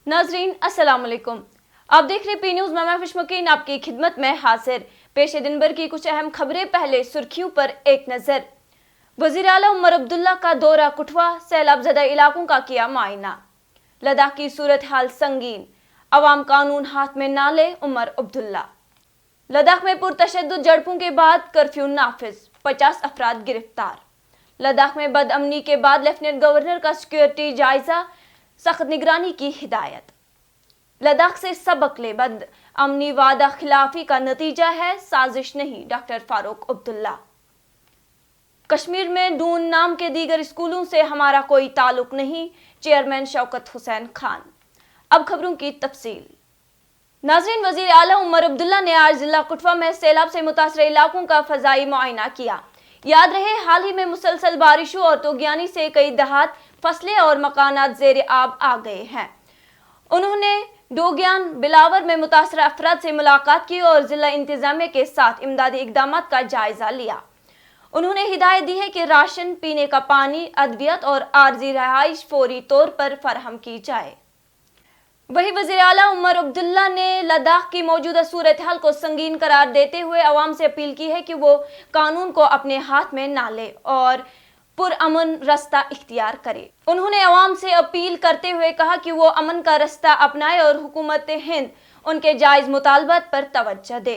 नाजरीन अस्सलाम वालेकुम। आप देख रहे पी न्यूज। मैं फिशमकीन आपकी खिदमत में हाजिर। पेश दिन भर की कुछ अहम खबरें। पहले सुर्खियों पर एक नजर। वजीर आला उमर अब्दुल्ला का दौरा कुठवा, सैलाब ज़दा इलाकों का किया मुआयना। लद्दाख की सूरत हाल संगीन, अवाम कानून हाथ में ना ले, उमर अब्दुल्ला। लद्दाख में पुरतशद्दुद झड़पों के बाद कर्फ्यू नाफिज, 50 अफराद गिरफ्तार। लद्दाख में बदअमनी के बाद लेफ्टिनेंट गवर्नर का सिक्योरिटी जायजा, सख्त निगरानी की हिदायत। लद्दाख से सबक ले, बदअमनी वादा खिलाफी का नतीजा है, साजिश नहीं, डॉक्टर फारूक अब्दुल्ला। कश्मीर में दून नाम के दीगर स्कूलों से हमारा कोई ताल्लुक नहीं, चेयरमैन शौकत हुसैन खान। अब खबरों की तफसील। नाज़रीन, वजीर आला उमर अब्दुल्ला ने आज जिला कुठवा में सैलाब से मुतासर इलाकों का फजाई मुआयना किया। याद रहे, हाल ही में मुसलसल बारिशों और तूगियानी से कई देहात, फसलें और मकानात ज़ेर आब आ गए हैं। उन्होंने डोगियान बिलावर में मुतासर अफराद से मुलाकात की और जिला इंतजामिया के साथ इमदादी इकदाम का जायजा लिया। उन्होंने हिदायत दी है कि राशन, पीने का पानी, अद्वियत और आर्जी रहाइश फौरी तौर पर फराहम की जाए। वही वज़ीर आला उमर अब्दुल्ला ने लद्दाख की मौजूदा सूरत हाल को संगीन करार देते हुए अवाम से अपील की है कि वो कानून को अपने हाथ में ना ले और पुरअमन रास्ता इख्तियार करे। उन्होंने अवाम से अपील करते हुए कहा कि वो अमन का रास्ता अपनाए और हुकूमत हिंद उनके जायज मुतालबात पर तवज्जो दे।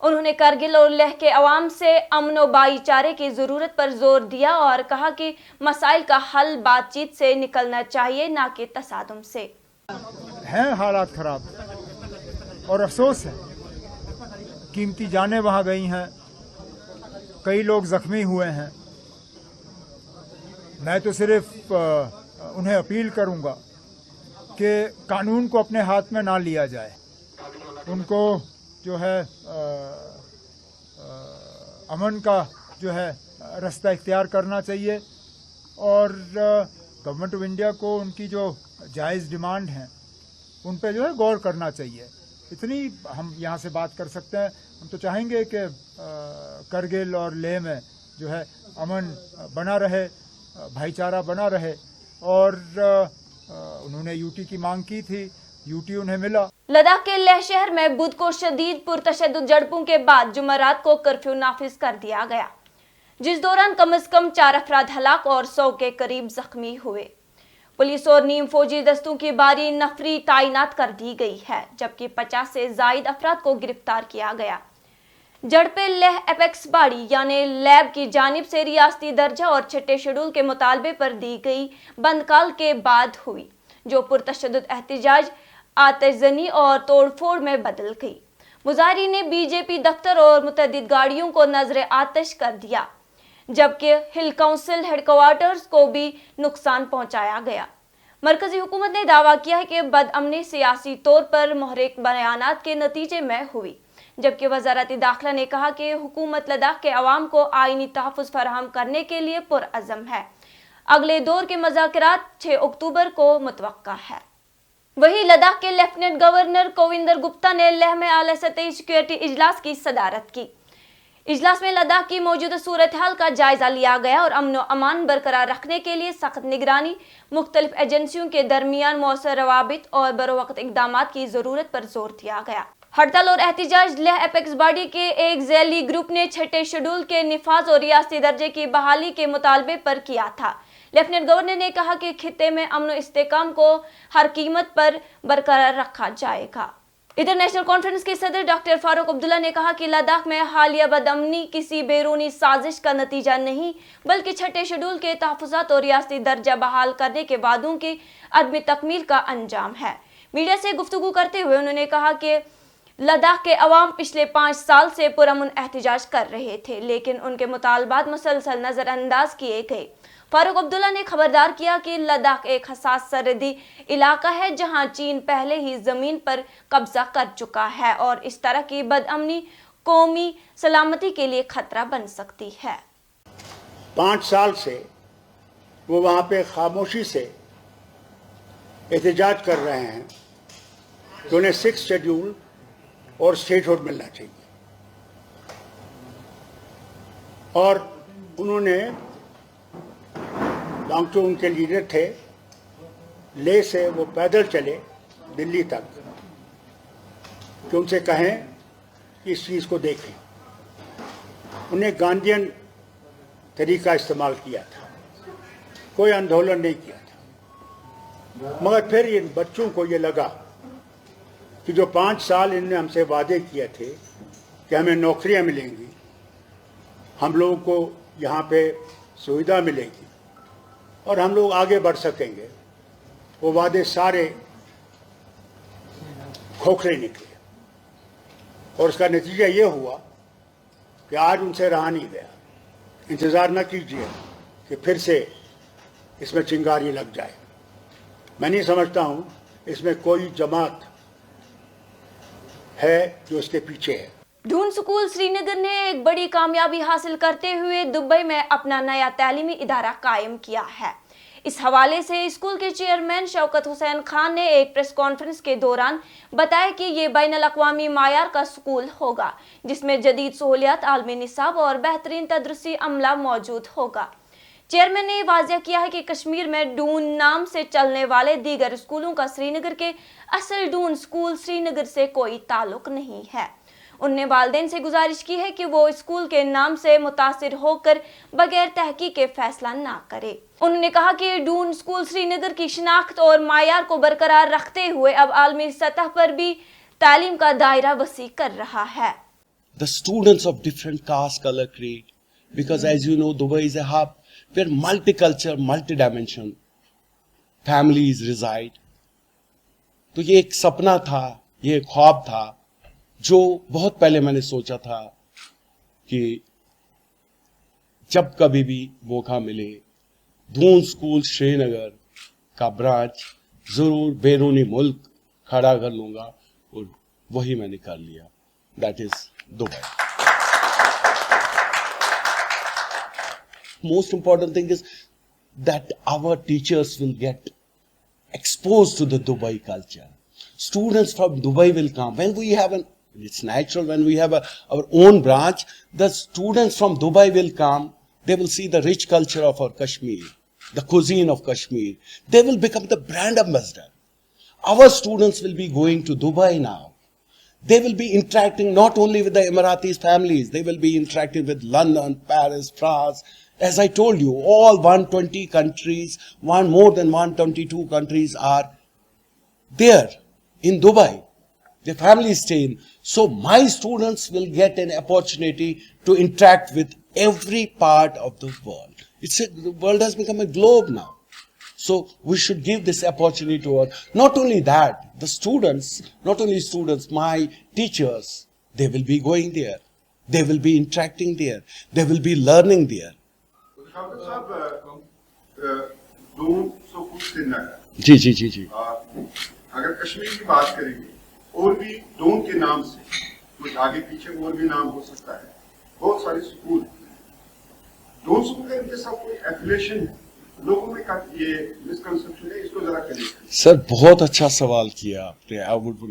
उन्होंने करगिल और लेह के अवाम से अमन व भाईचारे की ज़रूरत पर जोर दिया और कहा कि मसाइल का हल बातचीत से निकलना चाहिए, ना कि तसादुम से। हैं हालात खराब और अफसोस है, कीमती जानें वहाँ गई हैं, कई लोग जख्मी हुए हैं। मैं तो सिर्फ उन्हें अपील करूँगा कि कानून को अपने हाथ में ना लिया जाए। उनको जो है अमन का जो है रास्ता इख्तियार करना चाहिए और गवर्नमेंट ऑफ इंडिया को उनकी जो जायज़ डिमांड हैं उन पे जो है गौर करना चाहिए। इतनी हम यहाँ से बात कर सकते हैं। हम तो चाहेंगे कि करगिल और लेह में जो है अमन बना रहे, भाईचारा बना रहे और उन्होंने यूटी की मांग की थी, यूटी उन्हें मिला। लद्दाख के लेह शहर में बुध को शदीद पुरतशद्दुद झड़पों के बाद जुमेरात को कर्फ्यू नाफिज कर दिया गया, जिस दौरान कम से कम 4 अफराद हलाक और 100 के करीब जख्मी हुए। पुलिस और नीम फौजी दस्तों की बारी नफरी तैनात कर दी गई है, जबकि 50 से जायद अफराद को गिरफ्तार किया गया। झड़पें लेह एपेक्स बाड़ी यानी लैब की जानिब से रियासती दर्जा और छठे शेड्यूल के मुतालबे पर दी गई बंदकाल के बाद हुई, जो पुरतशद्दुद एहतजाज, आतिशज़नी और तोड़फोड़ में बदल गई। मुजाहिरीन ने बीजेपी दफ्तर और मुतअद्दिद गाड़ियों को नजर आतिश कर दिया, जबकि हिल काउंसिल हेडक्वार्टर्स को भी नुकसान पहुंचाया गया। मरकजी हुकूमत ने दावा किया है कि बदअमनी सियासी तौर पर मुहर्रिक बयानात के नतीजे में हुई, जबकि वज़ारत दाखिला ने कहा कि हुकूमत लद्दाख के अवाम को आईनी तहफ़्फ़ुज़ फराहम करने के लिए पुरअज़म है। अगले दौर के मुज़ाकरात 6 अक्टूबर को मुतवक्का है। वही लद्दाख के लेफ्टिनेंट गवर्नर कोविंदर गुप्ता ने लेह में आला सतही सिक्योरिटी इजलास की सदारत की। इजलास में लद्दाख की मौजूदा सूरत हाल का जायजा लिया गया और अमन व अमान बरकरार रखने के लिए सख्त निगरानी, मुख्तलिफ एजेंसियों के दरमियान मौसर रवाबित और बरोवक्त इकदाम की जरूरत पर जोर दिया गया। हड़ताल और एहतजाज लेह एपेक्स बॉडी के एक झैली ग्रुप ने छठे शेड्यूल के निफाज और रियासती दर्जे की बहाली के मुतालबे पर किया था। लेफ्टिनेंट गवर्नर ने कहा कि खित्ते में अमन व इस्तेकाम को हर कीमत पर बरकरार रखा जाएगा। इधर नेशनल कॉन्फ्रेंस के सदर डॉक्टर फारूक अब्दुल्ला ने कहा कि लद्दाख में हालिया बदअमनी किसी बैरूनी साजिश का नतीजा नहीं, बल्कि छठे शेड्यूल के तहफ़्फ़ुज़ात और रियासती दर्जा बहाल करने के वादों की अदमी तकमील का अंजाम है। मीडिया से गुफ्तगू करते हुए उन्होंने कहा कि लद्दाख के अवाम पिछले 5 साल से पुरअमन एहतजाज कर रहे थे, लेकिन उनके मुतालबात मुसलसल नजरअंदाज किए गए। फारूक अब्दुल्ला ने खबरदार किया कि लद्दाख एक हसास सरहदी इलाका है, जहां चीन पहले ही जमीन पर कब्जा कर चुका है और इस तरह की बदअमनी कौमी सलामती के लिए खतरा बन सकती है। 5 साल से वो वहाँ पे खामोशी से एहतजाज कर रहे हैं कि उन्हें 6 शेड्यूल और स्टेटहुड मिलना चाहिए, और उन्होंने लांगचो उनके लीडर थे, ले से वो पैदल चले दिल्ली तक कि उनसे कहें कि इस चीज़ को देखें। उन्हें गांधीयन तरीका इस्तेमाल किया था, कोई आंदोलन नहीं किया था। मगर फिर इन बच्चों को ये लगा कि जो 5 साल इनने हमसे वादे किए थे कि हमें नौकरियां मिलेंगी, हम लोगों को यहाँ पे सुविधा मिलेगी और हम लोग आगे बढ़ सकेंगे, वो वादे सारे खोखले निकले। और उसका नतीजा ये हुआ कि आज उनसे रहा नहीं गया। इंतज़ार न कीजिए कि फिर से इसमें चिंगारी लग जाए। मैं नहीं समझता हूँ इसमें कोई जमात है जो इसके पीछे है। दून स्कूल श्रीनगर ने एक बड़ी कामयाबी हासिल करते हुए दुबई में अपना नया तालीमी इदारा कायम किया है। इस हवाले से स्कूल के चेयरमैन शौकत हुसैन खान ने एक प्रेस कॉन्फ्रेंस के दौरान बताया कि ये बैनुल अक़वामी मायार का स्कूल होगा, जिसमें जदीद सहूलियात, आलमी निसाब और बेहतरीन तदरीसी अमला मौजूद होगा। चेयरमैन ने वाज़ेह किया है कि कश्मीर में डून नाम से चलने वाले दीगर स्कूलों का श्रीनगर के असल डून स्कूल श्रीनगर से कोई ताल्लुक नहीं है। उन्होंने वालिदैन से गुजारिश की है कि वो स्कूल के नाम से मुतासिर होकर बगैर तहकीक के फैसला ना करे। उन्होंने कहा कि डून स्कूल श्रीनगर की शिनाख्त और मायार को बरकरार रखते हुए अब आलमी सतह पर भी तालीम का दायरा वसी कर रहा है। The students of different caste, color, creed, because as you know, Dubai is a hub where multicultural, multidimension families reside. तो ये एक सपना था, ये एक ख्वाब था जो बहुत पहले मैंने सोचा था कि जब कभी भी मौका मिले दून स्कूल श्रीनगर का ब्रांच जरूर बैरूनी मुल्क खड़ा कर लूंगा, और वही मैंने कर लिया। That is Dubai. Most important thing is that our teachers will get exposed to the Dubai culture. Students from Dubai will come. When we have it's natural when we have our own branch, the students from Dubai will come. They will see the rich culture of our Kashmir, the cuisine of Kashmir. They will become the brand ambassador. Our students will be going to Dubai now. They will be interacting not only with the Emiratis families, they will be interacting with London, Paris, France. As I told you, all 120 countries, more than 122 countries are there in Dubai. The families stay in. So my students will get an opportunity to interact with every part of the world. The world has become a globe now. So we should give this opportunity to us. Not only that, the students, my teachers, they will be going there. They will be interacting there. They will be learning there. जी अगर कश्मीर की बात करेंगे और भी done के नाम से कुछ आगे पीछे और भी नाम हो सकता है। बहुत सारे स्कूल डोन स्कूल का इनके साथ कोई एफिलिएशन है, लोगों में ये मिसकंसेप्शन है, इसको जरा करिए। सर बहुत अच्छा सवाल किया आपने,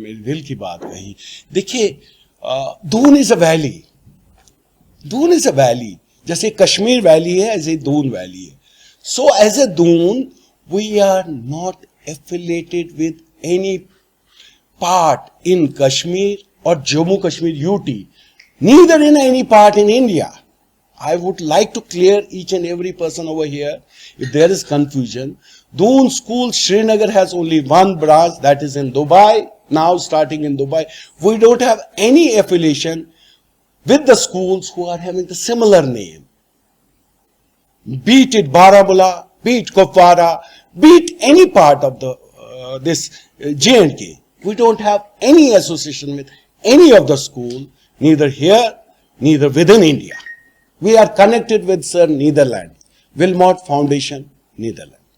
मेरे दिल की बात कही। देखिए Doon is a valley, Doon is a valley, जैसे कश्मीर वैली है ऐसे दून वैली है। So as a Doon we are not affiliated with any part in Kashmir or Jammu Kashmir UT, neither in any part in India. I would like to clear each and every person over here if there is confusion. Doon School Srinagar has only one branch, that is in Dubai, now starting in Dubai. We don't have any affiliation with the schools who are having the similar name. Be it Baramulla, be it Kupwara, be it any part of the this J&K. We don't have any association with any of the school, neither here, neither within India. We are connected with Sir Netherlands, Wilmot Foundation, Netherlands.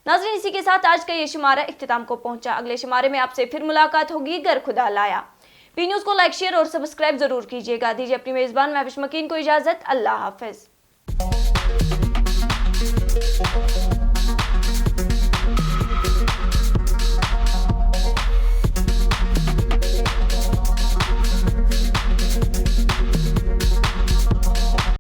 नाज़रीन, इसी के साथ आज का ये शुमारा इख्तिताम को पहुंचा। अगले शुमारे में आपसे फिर मुलाकात होगी, गर खुदा लाया। पी न्यूज़ को लाइक, शेयर और सब्सक्राइब जरूर कीजिएगा। दीजिए अपनी मेजबान महविश मकीन को इजाजत। अल्लाह हाफिज।